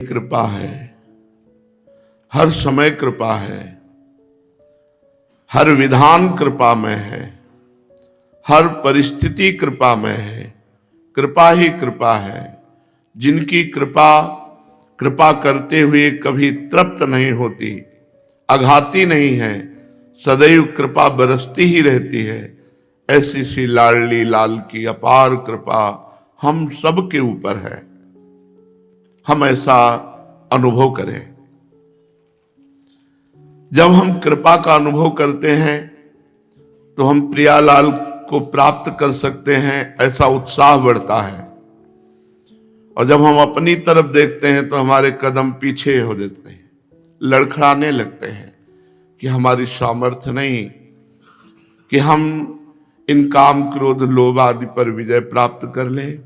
कृपा है, हर समय कृपा है, हर विधान कृपा में है, हर परिस्थिति कृपा में है। कृपा ही कृपा है। जिनकी कृपा कृपा करते हुए कभी तृप्त नहीं होती, अघाती नहीं है, सदैव कृपा बरसती ही रहती है, ऐसी सी लाडली लाल की अपार कृपा हम सब के ऊपर है। हम ऐसा अनुभव करें। जब हम कृपा का अनुभव करते हैं तो हम प्रियालाल को प्राप्त कर सकते हैं, ऐसा उत्साह बढ़ता है। और जब हम अपनी तरफ देखते हैं तो हमारे कदम पीछे हो जाते हैं, लड़खड़ाने लगते हैं कि हमारी सामर्थ्य नहीं कि हम इन काम क्रोध लोभ आदि पर विजय प्राप्त कर लें।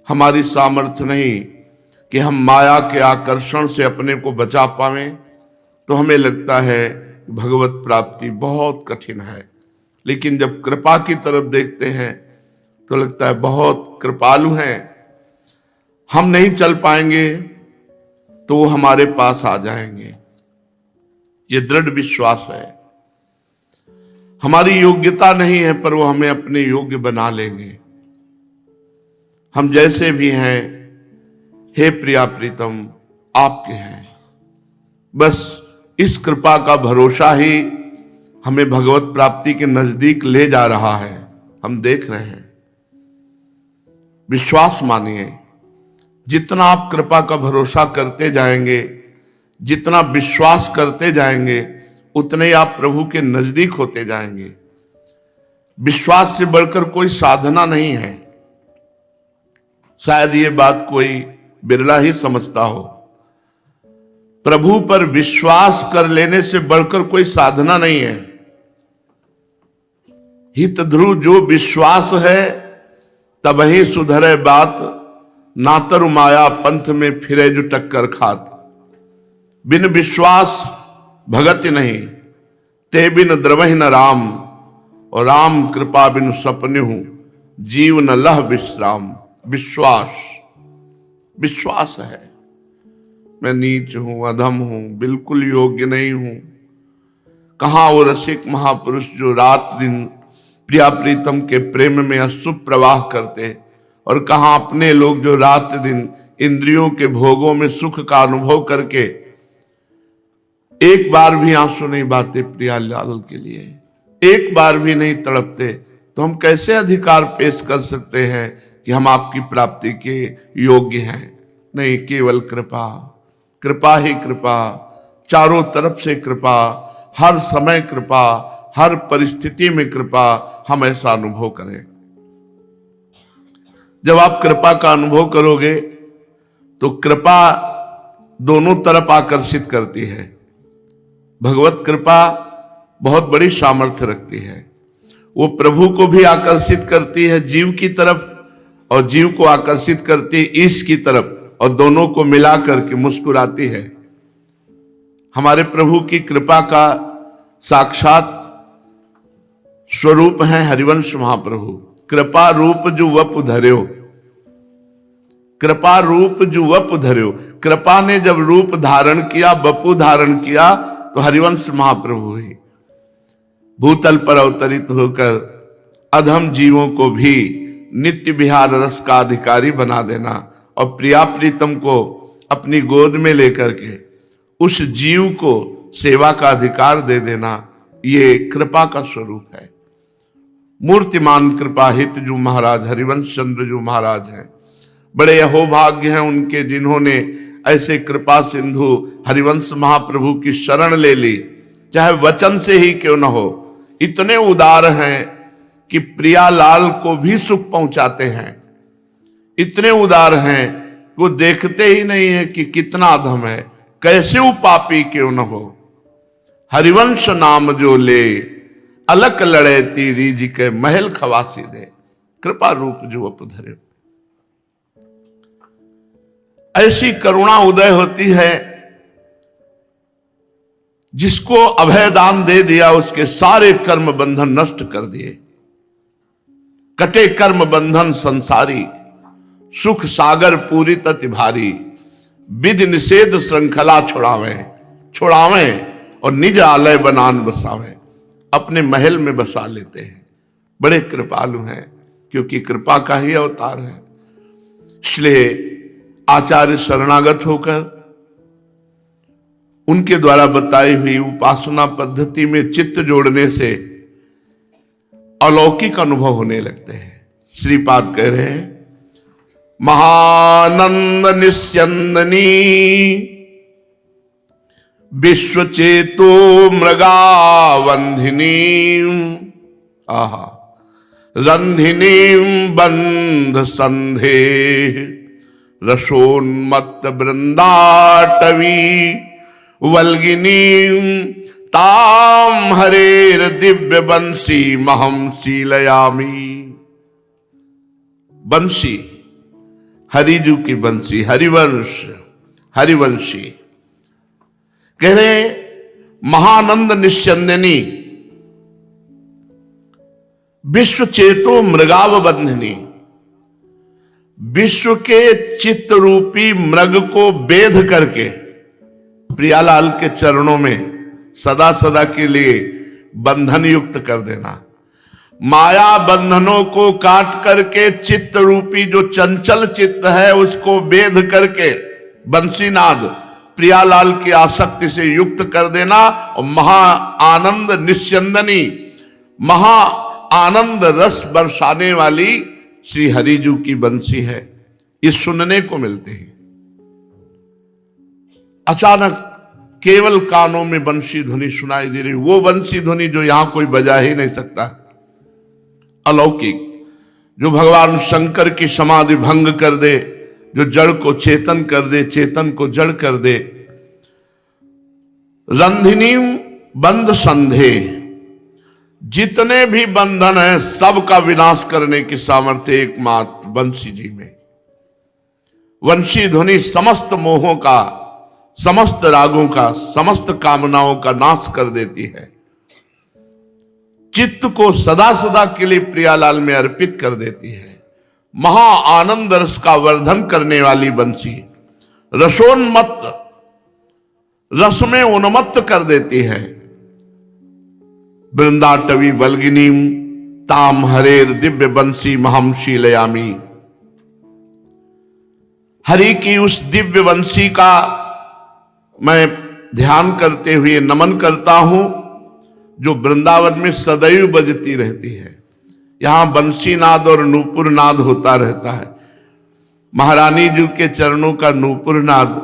हमारी सामर्थ्य नहीं कि हम माया के आकर्षण से अपने को बचा पावें। तो हमें लगता है भगवत प्राप्ति बहुत कठिन है। लेकिन जब कृपा की तरफ देखते हैं तो लगता है बहुत कृपालु हैं, हम नहीं चल पाएंगे तो वो हमारे पास आ जाएंगे। ये दृढ़ विश्वास है। हमारी योग्यता नहीं है पर वो हमें अपने योग्य बना लेंगे। हम जैसे भी हैं, हे प्रिया प्रीतम, आपके हैं। बस इस कृपा का भरोसा ही हमें भगवत प्राप्ति के नजदीक ले जा रहा है। हम देख रहे हैं। विश्वास मानिए, जितना आप कृपा का भरोसा करते जाएंगे, जितना विश्वास करते जाएंगे, उतने ही आप प्रभु के नजदीक होते जाएंगे। विश्वास से बढ़कर कोई साधना नहीं है। शायद ये बात कोई बिरला ही समझता हो। प्रभु पर विश्वास कर लेने से बढ़कर कोई साधना नहीं है। हित ध्रुव जो विश्वास है तब ही सुधरे बात, नातर माया पंथ में फिरे जो टक्कर खात। बिन विश्वास भगत नहीं, ते बिन द्रवहि न राम, और राम कृपा बिन सपने हूं, जीव न लह विश्राम। विश्वास विश्वास है। मैं नीच हूं, अधम हूं, बिल्कुल योग्य नहीं हूं। कहां वो रसिक महापुरुष जो रात दिन प्रिया प्रीतम के प्रेम में अशुभ प्रवाह करते, और कहां अपने लोग जो रात दिन इंद्रियों के भोगों में सुख का अनुभव करके एक बार भी आंसू नहीं बहाते प्रियालाल के लिए, एक बार भी नहीं तड़पते। तो हम कैसे अधिकार पेश कर सकते हैं कि हम आपकी प्राप्ति के योग्य हैं? नहीं, केवल कृपा, कृपा ही कृपा, चारों तरफ से कृपा, हर समय कृपा, हर परिस्थिति में कृपा। हम ऐसा अनुभव करें। जब आप कृपा का अनुभव करोगे तो कृपा दोनों तरफ आकर्षित करती है। भगवत कृपा बहुत बड़ी सामर्थ्य रखती है। वो प्रभु को भी आकर्षित करती है जीव की तरफ, और जीव को आकर्षित करती है ईश की तरफ, और दोनों को मिला करके मुस्कुराती है। हमारे प्रभु की कृपा का साक्षात स्वरूप है हरिवंश महाप्रभु। कृपा रूप जो वप धर्यो, कृपा रूप जो वप धर्यो। कृपा ने जब रूप धारण किया, वपु धारण किया, तो हरिवंश महाप्रभु ही भूतल पर अवतरित होकर अधम जीवों को भी नित्य विहार रस का अधिकारी बना देना, और प्रिया प्रीतम को अपनी गोद में लेकर के उस जीव को सेवा का अधिकार दे देना, ये कृपा का स्वरूप है। मूर्तिमान कृपा हित जो महाराज हरिवंश चंद्र जो महाराज हैं, बड़े अहोभाग्य हैं उनके जिन्होंने ऐसे कृपा सिंधु हरिवंश महाप्रभु की शरण ले ली, चाहे वचन से ही क्यों न हो। इतने उदार हैं कि प्रियालाल को भी सुख पहुंचाते हैं। इतने उदार हैं वो देखते ही नहीं है कि कितना अधम है, कैसे वो पापी क्यों न हो। हरिवंश नाम जो ले, अलक लड़े तीरी जी के महल खवासी दे। कृपा रूप जो अपधरे। ऐसी करुणा उदय होती है, जिसको अभयदान दे दिया उसके सारे कर्म बंधन नष्ट कर दिए। कटे कर्म बंधन संसारी, सुख सागर पूरी तति भारी। विधि निषेध श्रृंखला छुड़ावे और निज आलय बनान बसावे, अपने महल में बसा लेते हैं। बड़े कृपालु हैं, क्योंकि कृपा का ही अवतार है। इसलिए आचार्य शरणागत होकर उनके द्वारा बताई हुई उपासना पद्धति में चित्त जोड़ने से अलौकिक अनुभव होने लगते हैं। श्रीपाद कह रहे हैं, महानंद निस्यंदनी विश्व चेतो मृगावंधिनी, आहा, रंधिनी बंध संधे रसोन्मत्त वृंदाटवी वल्गिनी ताम हरेर दिव्य बंसी महम शीलयामी। बंसी हरिजू की बंसी, हरिवंशी कह रहे महानंद निस्यंदिनी विश्व चेतो मृगाव बंधनी, विश्व के चित्त रूपी मृग को बेध करके प्रियालाल के चरणों में सदा सदा के लिए बंधन युक्त कर देना। माया बंधनों को काट करके चित्त रूपी जो चंचल चित्त है उसको बेध करके बंसीनाद प्रियालाल की आसक्ति से युक्त कर देना। और महा आनंद निस्यंदनी, महा आनंद रस बरसाने वाली श्री हरिजू की बंसी है। ये सुनने को मिलते हैं। अचानक केवल कानों में बंसी ध्वनि सुनाई दे रही, वो बंसी ध्वनि जो यहां कोई बजा ही नहीं सकता, अलौकिक, जो भगवान शंकर की समाधि भंग कर दे, जो जड़ को चेतन कर दे, चेतन को जड़ कर दे। रंधिनी बंध संधे, जितने भी बंधन है सबका विनाश करने की सामर्थ्य एकमात्र बंसी जी में। वंशी ध्वनि समस्त मोहों का, समस्त रागों का, समस्त कामनाओं का नाश कर देती है। चित्त को सदा सदा के लिए प्रियालाल में अर्पित कर देती है। महा आनंद रस का वर्धन करने वाली बंसी रसोन्मत्त, रस में उन्मत्त कर देती है। वृंदाटवी वल्गिनी ताम हरेर दिव्य बंसी महम शीलयामी। हरि की उस दिव्य बंसी का मैं ध्यान करते हुए नमन करता हूं, जो वृंदावन में सदैव बजती रहती है। यहां बंसी नाद और नूपुर नाद होता रहता है। महारानी जी के चरणों का नूपुर नाद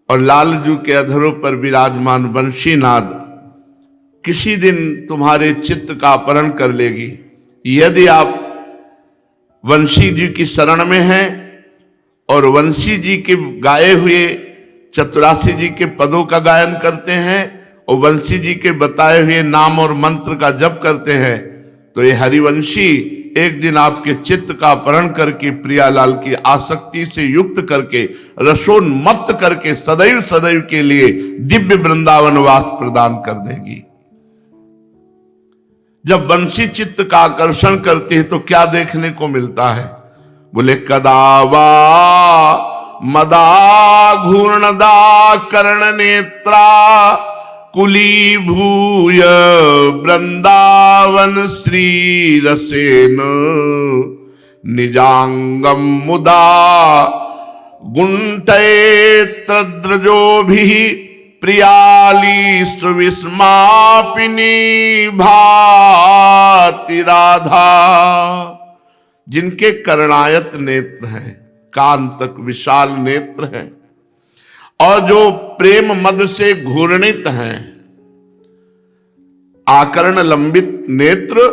और लाल जी के अधरों पर विराजमान बंसी नाद किसी दिन तुम्हारे चित्त का अपहरण कर लेगी। यदि आप वंशी जी की शरण में हैं और वंशी जी के गाए हुए चतुरासी जी के पदों का गायन करते हैं और वंशी जी के बताए हुए नाम और मंत्र का जप करते हैं, तो ये हरिवंशी एक दिन आपके चित्त का अपहरण करके प्रियालाल की आसक्ति से युक्त करके रसोन्मत्त करके सदैव सदैव के लिए दिव्य वृंदावन वास प्रदान कर देगी। जब बंसी चित्त का आकर्षण करती है तो क्या देखने को मिलता है? बोले कदावा मदा घूर्णदा कर्ण नेत्रा कुली भूय वृंदावन श्री रसेन निजांगम मुदा गुंठे तद्रजो भी प्रियाली सुविस्मापिनी भाति राधा। जिनके कर्णायत नेत्र हैं, कान तक विशाल नेत्र हैं और जो प्रेम मद से घूर्णित हैं, आकर्ण लंबित नेत्र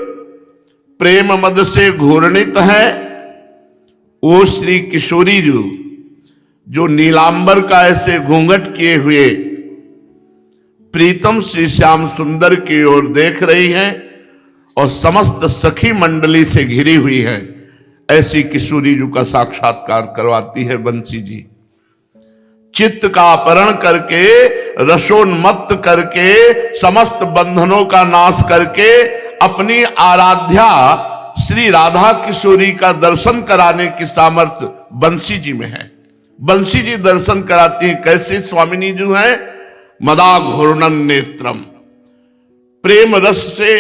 प्रेम मद से घूर्णित हैं, वो श्री किशोरी जी जो नीलांबर का ऐसे घूंघट किए हुए प्रीतम श्री श्याम सुंदर की ओर देख रही हैं और समस्त सखी मंडली से घिरी हुई है, ऐसी किशोरी जी का साक्षात्कार करवाती है बंसी जी। चित्त का अपहरण करके, रसोन्मत्त करके, समस्त बंधनों का नाश करके अपनी आराध्या श्री राधा किशोरी का दर्शन कराने की सामर्थ्य बंसी जी में है। बंसी जी दर्शन कराती हैं। कैसे स्वामिनी जी हैं? मदा घूर्णन नेत्रम, प्रेम रस से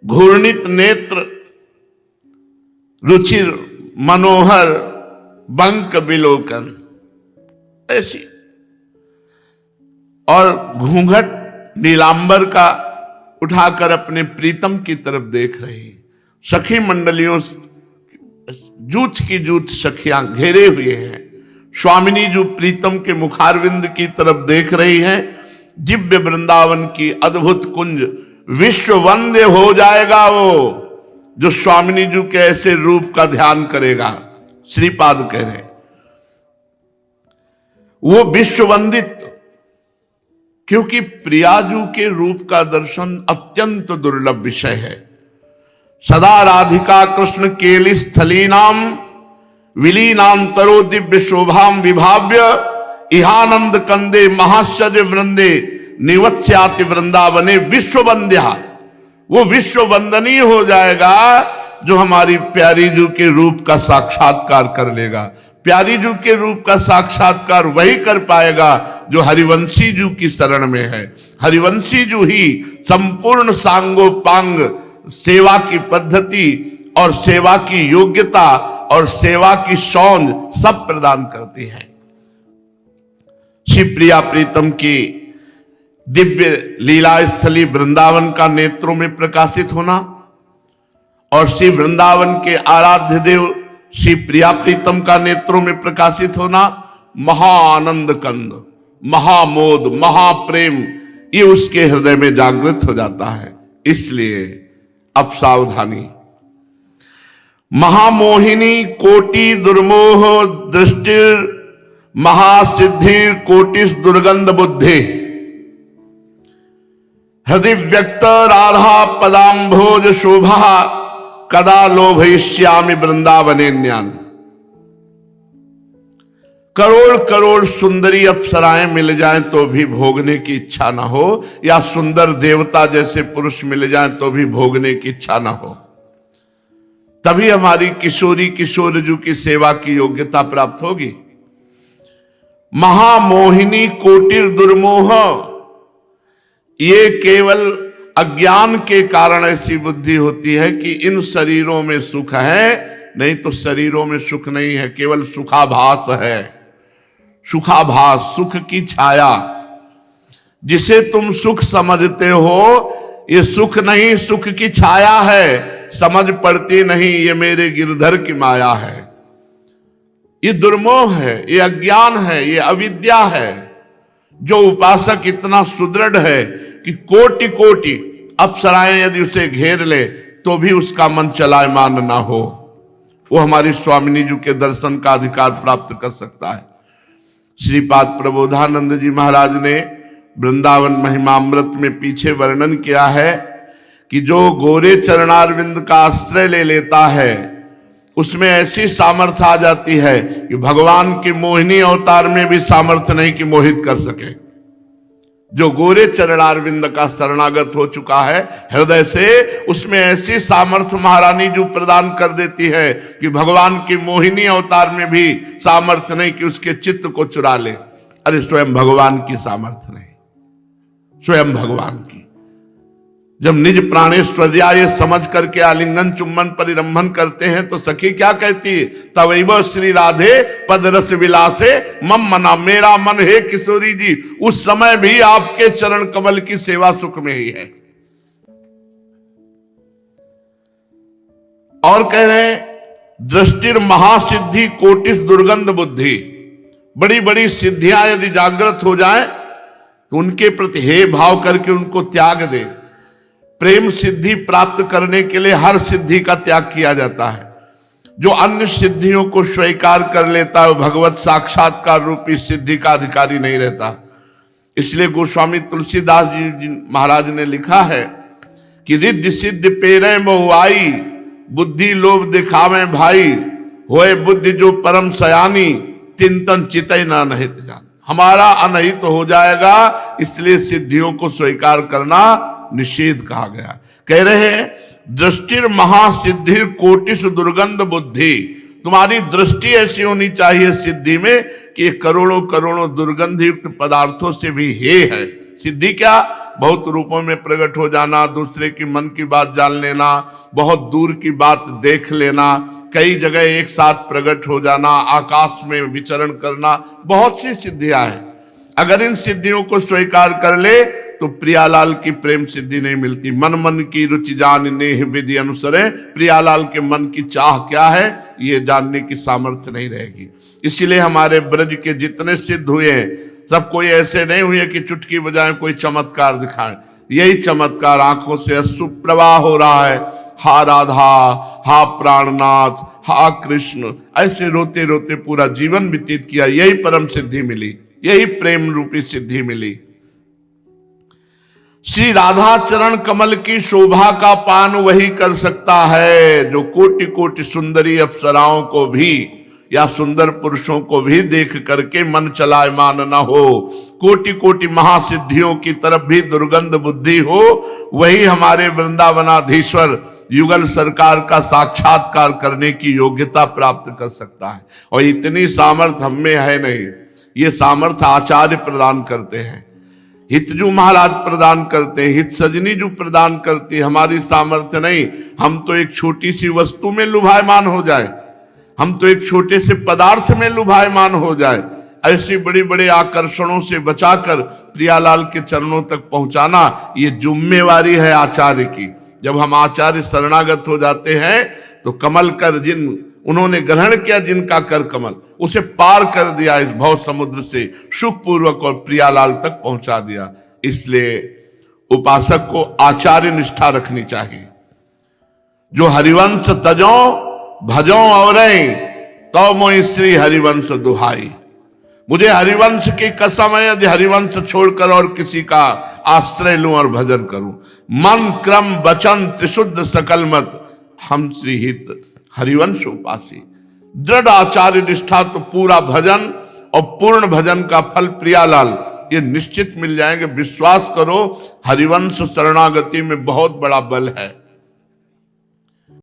घूर्णित नेत्र, रुचिर मनोहर बंक बिलोकन, ऐसी। और घूंघट नीलांबर का उठाकर अपने प्रीतम की तरफ देख रही। सखी मंडलियों, जूथ की जूथ सखियां घेरे हुए हैं। स्वामिनी जो प्रीतम के मुखारविंद की तरफ देख रही हैं। दिव्य वृंदावन की अद्भुत कुंज विश्व वंद्य हो जाएगा वो जो स्वामिनी जी के ऐसे रूप का ध्यान करेगा। श्रीपाद कह रहे वो विश्व वंदित, क्योंकि प्रियाजू के रूप का दर्शन अत्यंत दुर्लभ विषय है। सदा राधिका कृष्ण केली स्थलीनाम विलीनांतरो दिव्य शोभाम विभाव्य इहानंद कंदे महाश्चर्य वृंदे निवत्स्याति वृंदावने विश्व वंद्या। वो विश्व वंदनीय हो जाएगा जो हमारी प्यारी जू के रूप का साक्षात्कार कर लेगा। प्यारी जू के रूप का साक्षात्कार वही कर पाएगा जो हरिवंशी जू की शरण में है। हरिवंशी जू ही संपूर्ण सांगोपांग सेवा की पद्धति और सेवा की योग्यता और सेवा की सौंध सब प्रदान करती है। श्री प्रिया प्रीतम की दिव्य लीला स्थली वृंदावन का नेत्रों में प्रकाशित होना और श्री वृंदावन के आराध्य देव श्री प्रिया प्रीतम का नेत्रों में प्रकाशित होना महाआनंद कंद, महामोद, महाप्रेम, ये उसके हृदय में जागृत हो जाता है। इसलिए अब सावधानी। महामोहिनी कोटि दुर्मोह दृष्टिर महासिद्धिर कोटिस दुर्गंध बुद्धि हृदय व्यक्त राधा पदाम्भोज शोभा कदा लोभयिष्यामि वृंदावने न्यान। करोड़ करोड़ सुंदरी अप्सराएं मिल जाएं तो भी भोगने की इच्छा ना हो, या सुंदर देवता जैसे पुरुष मिल जाएं तो भी भोगने की इच्छा ना हो, तभी हमारी किशोरी किशोरजू की सेवा की योग्यता प्राप्त होगी। महामोहिनी कोटिर दुर्मोह, ये केवल अज्ञान के कारण ऐसी बुद्धि होती है कि इन शरीरों में सुख है, नहीं तो शरीरों में सुख नहीं है, केवल सुखाभास है। सुखाभास, सुख की छाया। जिसे तुम सुख समझते हो ये सुख नहीं, सुख की छाया है, समझ पड़ती नहीं ये मेरे गिरधर की माया है। ये दुर्मोह है, ये अज्ञान है, ये अविद्या है। जो उपासक इतना सुदृढ़ है कि कोटि कोटि अप्सराएं यदि उसे घेर ले तो भी उसका मन चलायमान ना हो, वो हमारी स्वामिनी जी के दर्शन का अधिकार प्राप्त कर सकता है। श्रीपाद प्रबोधानंद जी महाराज ने वृंदावन महिमामृत में पीछे वर्णन किया है कि जो गोरे चरणारविंद का आश्रय ले लेता है उसमें ऐसी सामर्थ्य आ जाती है कि भगवान की मोहिनी अवतार में भी सामर्थ्य नहीं कि मोहित कर सके। जो गोरे चरणारविंद का शरणागत हो चुका है हृदय से, उसमें ऐसी सामर्थ्य महारानी जो प्रदान कर देती है कि भगवान की मोहिनी अवतार में भी सामर्थ्य नहीं कि उसके चित्त को चुरा ले। अरे स्वयं भगवान की सामर्थ्य नहीं, स्वयं भगवान की। जब निज प्राणेश्वर्या ये समझ करके आलिंगन चुम्बन परिरंभन करते हैं तो सखी क्या कहती है? तवैव श्री राधे पद रस विलासे मम मना, मेरा मन है किशोरी जी उस समय भी आपके चरण कमल की सेवा सुख में ही है। और कह रहे हैं दृष्टिर महासिद्धि कोटिस दुर्गंध बुद्धि, बड़ी बड़ी सिद्धियां यदि जागृत हो जाए तो उनके प्रति हे भाव करके उनको त्याग दे। प्रेम सिद्धि प्राप्त करने के लिए हर सिद्धि का त्याग किया जाता है। जो अन्य सिद्धियों को स्वीकार कर लेता है भगवत साक्षात्कार रूपी सिद्धि का अधिकारी नहीं रहता। इसलिए गोस्वामी तुलसीदास जी महाराज ने लिखा है कि रिद्धि सिद्ध पेरे मोहुआई बुद्धि लोभ दिखावे भाई, होए बुद्धि जो परम सयानी चिंतन चितई ना नहित जान। हमारा अनहित हो जाएगा, इसलिए सिद्धियों को स्वीकार करना निषेध कहा गया। कह रहे हैं दृष्टिर महासिद्धिर कोटिस दुर्गंध बुद्धि, तुम्हारी दृष्टि ऐसी होनी चाहिए सिद्धि में कि ये करोड़ों करोड़ों दुर्गंध युक्त पदार्थों से भी हे है। सिद्धि क्या? बहुत रूपों में प्रकट हो जाना, दूसरे की मन की बात जान लेना, बहुत दूर की बात देख लेना, कई जगह एक साथ प्रकट हो जाना, आकाश में विचरण करना, बहुत सी सिद्धियां हैं। अगर इन सिद्धियों को स्वीकार कर ले तो प्रियालाल की प्रेम सिद्धि नहीं मिलती। मन मन की रुचि जान नेह विधि अनुसरे, प्रियालाल के मन की चाह क्या है ये जानने की सामर्थ्य नहीं रहेगी। इसीलिए हमारे ब्रज के जितने सिद्ध हुए हैं सब कोई ऐसे नहीं हुए कि चुटकी बजाएं कोई चमत्कार दिखाएं। यही चमत्कार आंखों से अश्रु प्रवाह हो रहा है। हा राधा, हा प्राणनाथ, हा कृष्ण, ऐसे रोते रोते पूरा जीवन व्यतीत किया। यही परम सिद्धि मिली, यही प्रेम रूपी सिद्धि मिली। श्री राधा चरण कमल की शोभा का पान वही कर सकता है जो कोटि कोटि सुंदरी अप्सराओं को भी या सुंदर पुरुषों को भी देख करके मन चलायमान न हो, कोटि कोटि महासिद्धियों की तरफ भी दुर्गंध बुद्धि हो। वही हमारे वृंदावनाधीश्वर युगल सरकार का साक्षात्कार करने की योग्यता प्राप्त कर सकता है। और इतनी सामर्थ्य हम में है नहीं, ये सामर्थ्य आचार्य प्रदान करते हैं, हितजू महाराज प्रदान करते हैं, हित सजनी जो प्रदान करती है। हमारी सामर्थ्य नहीं। हम तो एक छोटी सी वस्तु में लुभायमान हो जाए, हम तो एक छोटे से पदार्थ में लुभायमान हो जाए। ऐसे बड़े बड़े आकर्षणों से बचाकर प्रियालाल के चरणों तक पहुंचाना ये जिम्मेवारी है आचार्य की। जब हम आचार्य शरणागत हो जाते हैं तो कमल कर जिन उन्होंने ग्रहण किया, जिनका कर कमल, उसे पार कर दिया इस भव समुद्र से सुखपूर्वक और प्रियालाल तक पहुंचा दिया। इसलिए उपासक को आचार्य निष्ठा रखनी चाहिए। जो हरिवंश तजो भजो और तो मोहि श्री हरिवंश दुहाई। मुझे हरिवंश की कसम है, यदि हरिवंश छोड़कर और किसी का आश्रय लूं और भजन करूं। मन क्रम वचन त्रिशुद्ध सकल मत, हम श्री हित हरिवंश उपासी। दृढ़ आचार्य निष्ठा तो पूरा भजन और पूर्ण भजन का फल प्रियालाल ये निश्चित मिल जाएंगे। विश्वास करो, हरिवंश शरणागति में बहुत बड़ा बल है।